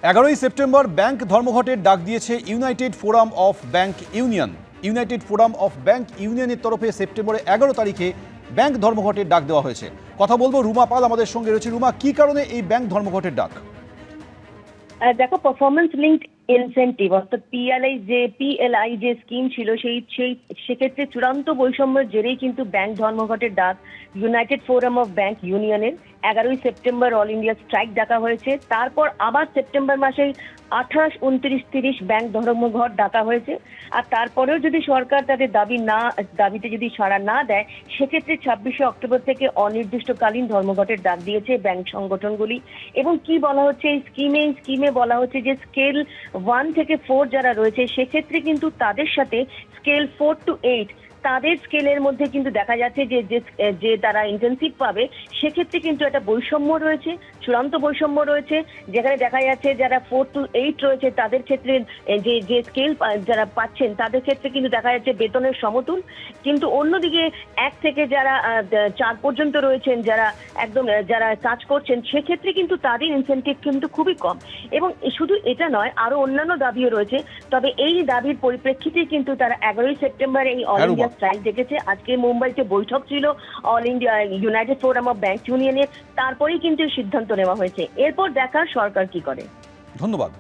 11ই September bank ধর্মঘটের ডাক দিয়েছে United forum of bank union. United forum of bank ইউনিয়নের তরফে সেপ্টেম্বরের 11 তারিখে ব্যাংক ধর্মঘটের ডাক দেওয়া হয়েছে। কথা বলবো রুমা পাল আমাদের সঙ্গে রয়েছে। রুমা, কি কারণে এই ব্যাংক ধর্মঘটের ডাক? দেখো, পারফরমেন্স লিঙ্কড ইনসেন্টিভ অর্থাৎ পিএলআই যে স্কিম ছিল সেক্ষেত্রে চূড়ান্ত বৈষম্যের জেরেই কিন্তু ব্যাংক ধর্মঘটের ডাক ইউনাইটেড ফোরাম অফ ব্যাংক ইউনিয়নের। 11ই সেপ্টেম্বর অল ইন্ডিয়া স্ট্রাইক ডাকা হয়েছে। তারপর আবার সেপ্টেম্বর মাসেই 28, 29, 30 ব্যাংক ধর্মঘট ডাকা হয়েছে। আর তারপরেও যদি সরকার তাদের দাবিতে যদি সাড়া না দেয়, সেক্ষেত্রে 26শে অক্টোবর থেকে অনির্দিষ্টকালীন ধর্মঘটের ডাক দিয়েছে ব্যাংক সংগঠনগুলি। এবং কি বলা হচ্ছে এই স্কিমে বলা হচ্ছে যে স্কেল 1 থেকে 4 যারা রয়েছে সেক্ষেত্রে কিন্তু তাদের সাথে স্কেল 4 to 8 তাদের স্কেলের মধ্যে কিন্তু দেখা যাচ্ছে যে তারা ইন্টেনসিভ পাবে, সেক্ষেত্রে কিন্তু একটা বৈষম্য রয়েছে, চূড়ান্ত বৈষম্য রয়েছে, যেখানে দেখা যাচ্ছে যারা 4 to 8 রয়েছে তাদের ক্ষেত্রে যে স্কেল যারা পাচ্ছেন তাদের ক্ষেত্রে কিন্তু দেখা যাচ্ছে বেতনের সমতুল, কিন্তু অন্যদিকে 1 থেকে যারা 4 পর্যন্ত রয়েছেন যারা কাজ করছেন সেক্ষেত্রে কিন্তু তাদের ইনসেন্টিভ কিন্তু খুবই কম। এবং শুধু এটা নয়, আরো অন্যান্য দাবিও রয়েছে। তবে এই দাবির পরিপ্রেক্ষিতে কিন্তু তারা 11ই সেপ্টেম্বর এই অল ইন্ডিয়া স্ট্রাইক ডেকেছে। আজকে মুম্বাইতে বৈঠক ছিল all India United forum of bank ইউনিয়নের, তারপরেই কিন্তু সিদ্ধান্ত নেওয়া হয়েছে। এরপর দেখার সরকার কি করে। ধন্যবাদ।